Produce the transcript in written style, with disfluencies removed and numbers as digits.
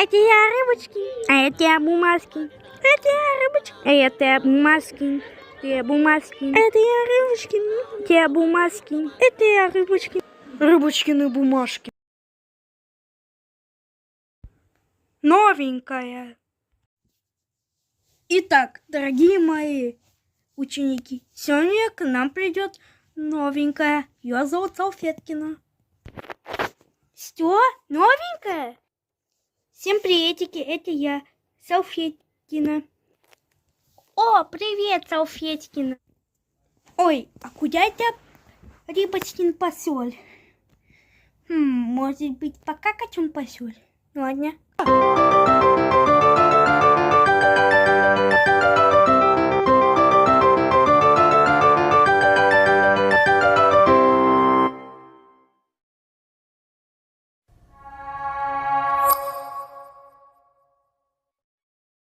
Это я рыбочки, а это я бумажки. Это я рыбочки, а это я бумажки. Это я бумажки. Это я рыбочки. Это я бумажки. Это я рыбочки. Рыбочкины бумажки. Новенькая. Итак, дорогие мои ученики, сегодня к нам придет новенькая. Ее зовут Салфеткина. Что? Новенькая? Всем приветики, это я, Салфеткина. О, привет, Салфеткина. Ой, а куда это Рыбочкин посёл? Может быть, покакать он посёл? Ладно.